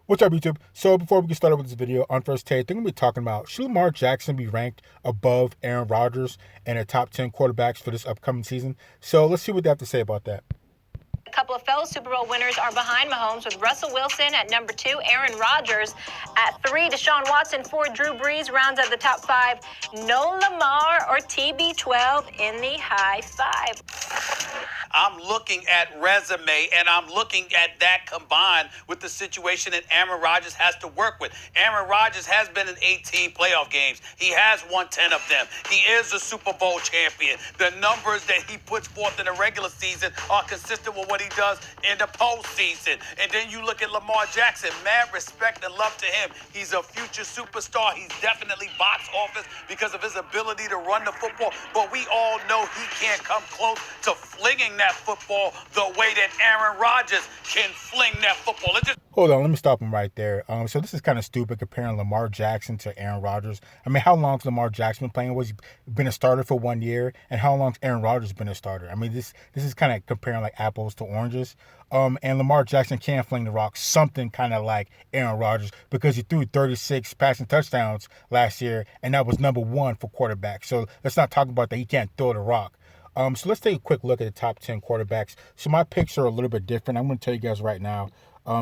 What's up, YouTube? So before we get started with this video, on first take, I think we'll be talking about, should Lamar Jackson be ranked above Aaron Rodgers and the top 10 quarterbacks for this upcoming season? So let's see what they have to say about that. A couple of fellow Super Bowl winners are behind Mahomes, with Russell Wilson at number 2, Aaron Rodgers at 3, Deshaun Watson 4, Drew Brees rounds out the top 5, no Lamar or TB12 in the high 5. I'm looking at resume, and I'm looking at that combined with the situation that Aaron Rodgers has to work with. Aaron Rodgers has been in 18 playoff games. He has won 10 of them. He is a Super Bowl champion. The numbers that he puts forth in the regular season are consistent with what he does in the postseason. And then you look at Lamar Jackson, mad respect and love to him. He's a future superstar. He's definitely box office because of his ability to run the football. But we all know he can't come close to flinging that football the way that Aaron Rodgers can fling that football. Hold on, let me stop him right there. So this is kind of stupid comparing Lamar Jackson to Aaron Rodgers. I mean, how long's Lamar Jackson been playing? Was he been a starter for 1 year? And how long's Aaron Rodgers been a starter? I mean, this is kind of comparing like apples to oranges. And Lamar Jackson can fling the rock, something kind of like Aaron Rodgers, because he threw 36 passing touchdowns last year, and that was number 1 for quarterbacks. So let's not talk about that. He can't throw the rock. So let's take a quick look at the top 10 quarterbacks. So my picks are a little bit different. I'm going to tell you guys right now.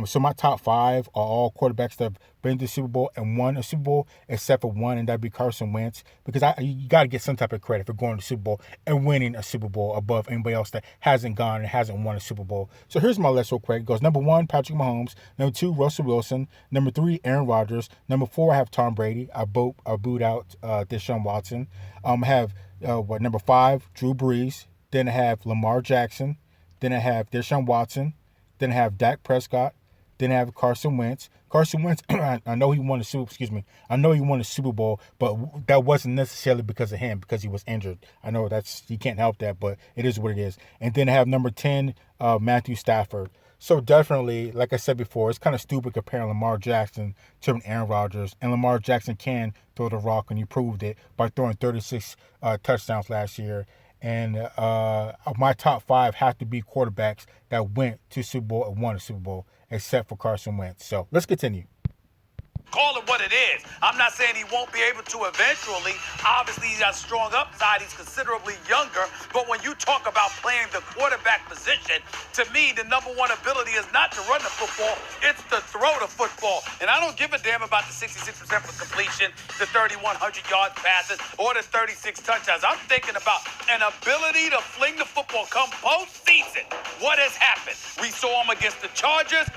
So my top 5 are all quarterbacks that have been to the Super Bowl and won a Super Bowl, except for one, and that'd be Carson Wentz, because you got to get some type of credit for going to the Super Bowl and winning a Super Bowl above anybody else that hasn't gone and hasn't won a Super Bowl. So here's my list real quick. It goes number 1, Patrick Mahomes. Number 2, Russell Wilson. Number 3, Aaron Rodgers. Number 4, I have Tom Brady. I booed out Deshaun Watson. I have number 5, Drew Brees. Then I have Lamar Jackson. Then I have Deshaun Watson. Then I have Dak Prescott. Then I have Carson Wentz. Carson Wentz, I know he won a Super Bowl, but that wasn't necessarily because of him, because he was injured. I know you can't help that, but it is what it is. And then I have number 10, Matthew Stafford. So definitely, like I said before, it's kind of stupid comparing Lamar Jackson to an Aaron Rodgers. And Lamar Jackson can throw the rock, and he proved it by throwing 36 touchdowns last year. And my top 5 have to be quarterbacks that went to Super Bowl and won a Super Bowl, except for Carson Wentz. So let's continue. Call it what it is. I'm not saying he won't be able to eventually. Obviously, he's got strong upside. He's considerably younger. But when you talk about playing the quarterback position, to me, the number 1 ability is not to run the football. It's to throw the football. And I don't give a damn about the 66% for completion, the 3,100 yard passes, or the 36 touchdowns. I'm thinking about an ability to fling the football come postseason. What has happened? We saw him against the Chargers.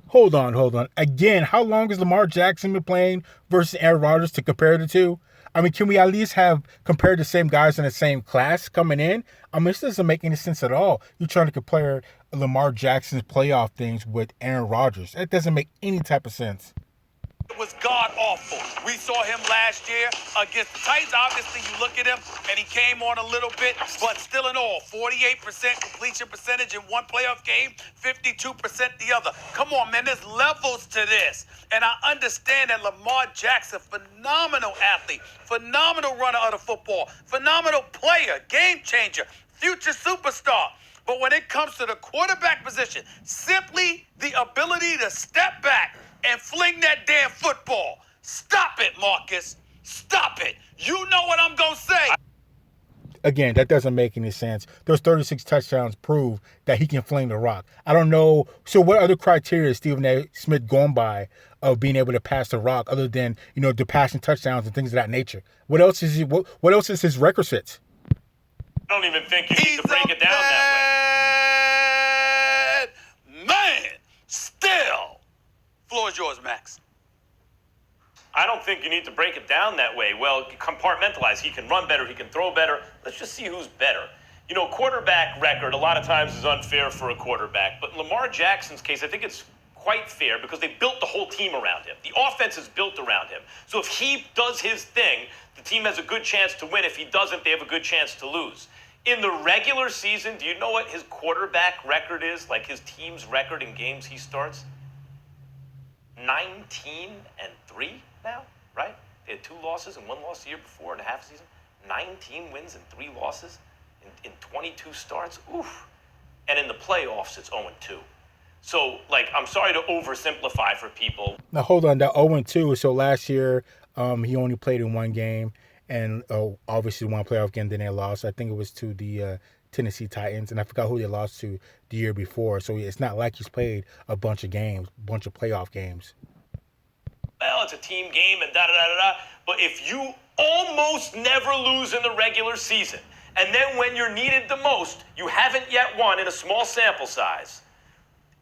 Hold on. Again, how long has Lamar Jackson been playing versus Aaron Rodgers to compare the two? I mean, can we at least have compared the same guys in the same class coming in? I mean, this doesn't make any sense at all. You're trying to compare Lamar Jackson's playoff things with Aaron Rodgers. That doesn't make any type of sense. It was god-awful. We saw him last year against the Titans. Obviously, you look at him, and he came on a little bit, but still in all, 48% completion percentage in one playoff game, 52% the other. Come on, man, there's levels to this. And I understand that Lamar Jackson, phenomenal athlete, phenomenal runner of the football, phenomenal player, game changer, future superstar. But when it comes to the quarterback position, simply the ability to step back and fling that damn football. Stop it, Marcus. Stop it. You know what I'm going to say. Again, that doesn't make any sense. Those 36 touchdowns prove that he can fling the rock. I don't know. So what other criteria is Stephen A. Smith going by of being able to pass the rock other than, the passing touchdowns and things of that nature? What else is what else is his record sets? I don't even think you need to break it down that way. Man, still. Floor is yours, Max. I don't think you need to break it down that way. Well, compartmentalize. He can run better. He can throw better. Let's just see who's better. Quarterback record a lot of times is unfair for a quarterback. But Lamar Jackson's case, I think it's quite fair because they built the whole team around him. The offense is built around him. So if he does his thing, the team has a good chance to win. If he doesn't, they have a good chance to lose. In the regular season, do you know what his quarterback record is? Like his team's record in games he starts? 19-3 now, right? They had 2 losses and 1 loss the year before in a half season. 19 wins and 3 losses in 22 starts. Oof. And in the playoffs, it's 0-2. So, like, I'm sorry to oversimplify for people. Now hold on, that 0-2. So last year, he only played in one game, and obviously one playoff game. Then they lost. I think it was to the Tennessee Titans, and I forgot who they lost to the year before. So it's not like he's played a bunch of games, bunch of playoff games. Well, it's a team game and da-da-da-da-da. But if you almost never lose in the regular season, and then when you're needed the most, you haven't yet won in a small sample size,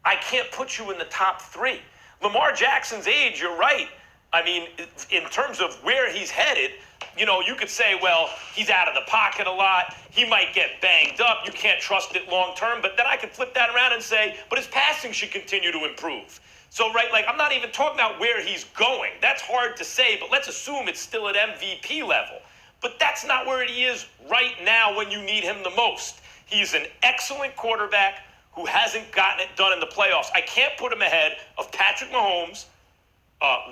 I can't put you in the top 3. Lamar Jackson's age, you're right. I mean, in terms of where he's headed, you could say, well, he's out of the pocket a lot. He might get banged up. You can't trust it long term. But then I can flip that around and say, but his passing should continue to improve. So, right, like, I'm not even talking about where he's going. That's hard to say, but let's assume it's still at MVP level. But that's not where he is right now when you need him the most. He's an excellent quarterback who hasn't gotten it done in the playoffs. I can't put him ahead of Patrick Mahomes,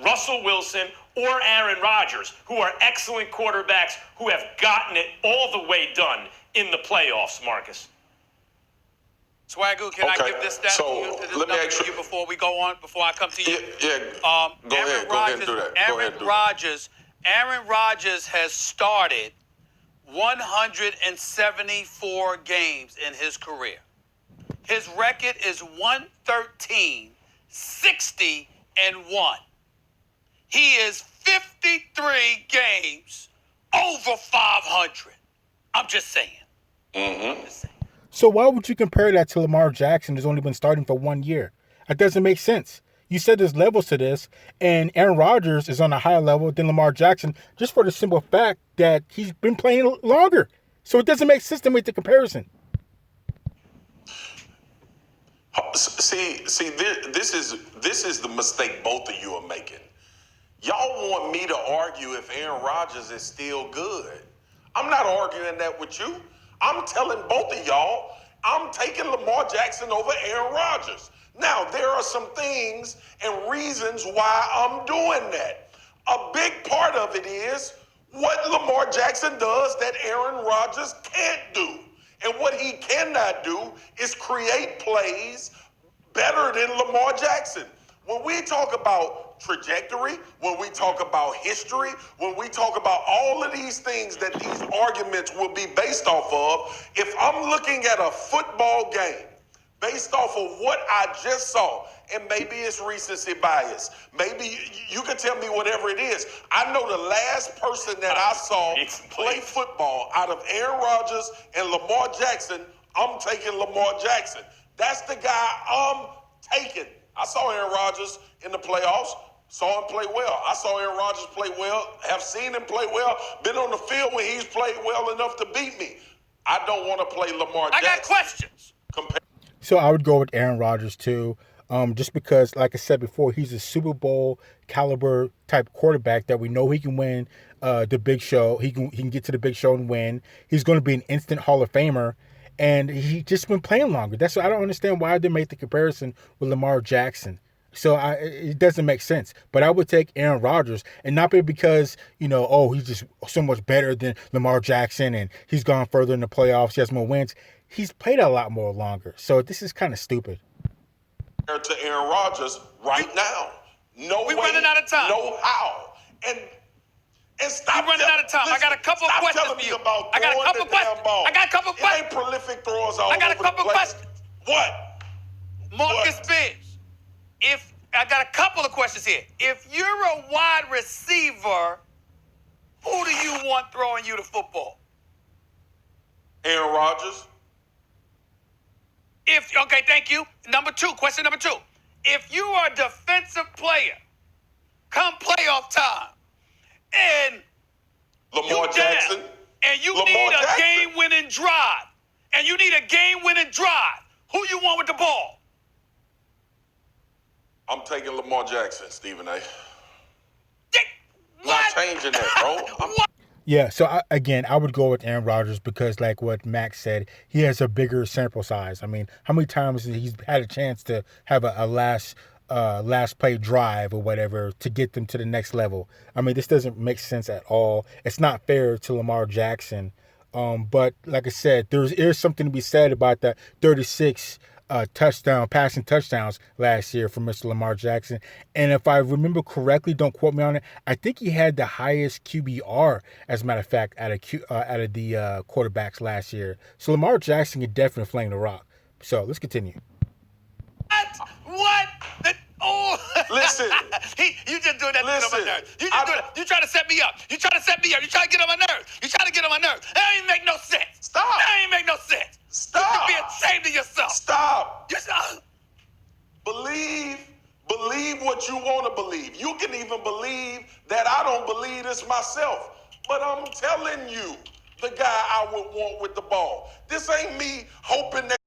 Russell Wilson, or Aaron Rodgers, who are excellent quarterbacks who have gotten it all the way done in the playoffs, Marcus. Swagoo, can I give this stat to you, let me ask you before we go on, before I come to you? Yeah. Go ahead and do that. Aaron Rodgers has started 174 games in his career. His record is 113, 60, and 1. He is 53 games over 500. I'm just saying. Mm-hmm. So why would you compare that to Lamar Jackson, who's only been starting for 1 year? That doesn't make sense. You said there's levels to this, and Aaron Rodgers is on a higher level than Lamar Jackson just for the simple fact that he's been playing longer. So it doesn't make sense to make the comparison. See, this is the mistake both of you are making. Y'all want me to argue if Aaron Rodgers is still good. I'm not arguing that with you. I'm telling both of y'all I'm taking Lamar Jackson over Aaron Rodgers. Now, there are some things and reasons why I'm doing that. A big part of it is what Lamar Jackson does that Aaron Rodgers can't do. And what he cannot do is create plays better than Lamar Jackson. When we talk about trajectory, when we talk about history, when we talk about all of these things that these arguments will be based off of, if I'm looking at a football game based off of what I just saw, and maybe it's recency bias, maybe you can tell me whatever it is. I know the last person that I saw play football out of Aaron Rodgers and Lamar Jackson, I'm taking Lamar Jackson. That's the guy I'm taking. I saw Aaron Rodgers in the playoffs, saw him play well. I saw Aaron Rodgers play well, have seen him play well, been on the field when he's played well enough to beat me. I don't want to play Lamar Jackson. I got questions. So I would go with Aaron Rodgers too, just because, like I said before, he's a Super Bowl caliber type quarterback that we know he can win the big show. He can get to the big show and win. He's going to be an instant Hall of Famer, and he just been playing longer. That's why I don't understand why they make the comparison with Lamar Jackson. So it doesn't make sense. But I would take Aaron Rodgers, and not because, he's just so much better than Lamar Jackson and he's gone further in the playoffs, he has more wins. He's played a lot more longer. So this is kind of stupid. To Aaron Rodgers right now. No way. We're running out of time. No how. And stop. We're running out of time. Listen, I got a couple of questions for you. I got a couple of questions. I got a couple of questions. It ain't prolific throwers all I got a over couple the of place. questions. What? Marcus Spears. If I got a couple of questions here. If you're a wide receiver, who do you want throwing you the football? Aaron Rodgers. Okay, thank you. Question number two. If you are a defensive player, come playoff time, and Lamar Jackson. and you Lamar need a Jackson. game-winning drive, who you want with the ball? I'm taking Lamar Jackson, Stephen A. What? Not changing that, bro. What? Yeah, so I would go with Aaron Rodgers because, like what Max said, he has a bigger sample size. I mean, how many times he's had a chance to have a last play drive or whatever to get them to the next level? I mean, this doesn't make sense at all. It's not fair to Lamar Jackson. But like I said, there's something to be said about that 36 passing touchdowns last year for Mr. Lamar Jackson. And if I remember correctly, don't quote me on it, I think he had the highest QBR, as a matter of fact, out of the quarterbacks last year. So Lamar Jackson can definitely flame the rock. So let's continue. What? Oh, Listen. You just doing that to get on my Listen, nerves. You just doing it. You trying to set me up. You trying to set me up. You trying to get on my nerves. You trying to get on my nerves. That ain't make no sense. Stop. That ain't make no sense. Stop. You should be ashamed of yourself. Stop. You should. Believe what you want to believe. You can even believe that I don't believe this myself. But I'm telling you, the guy I would want with the ball. This ain't me hoping that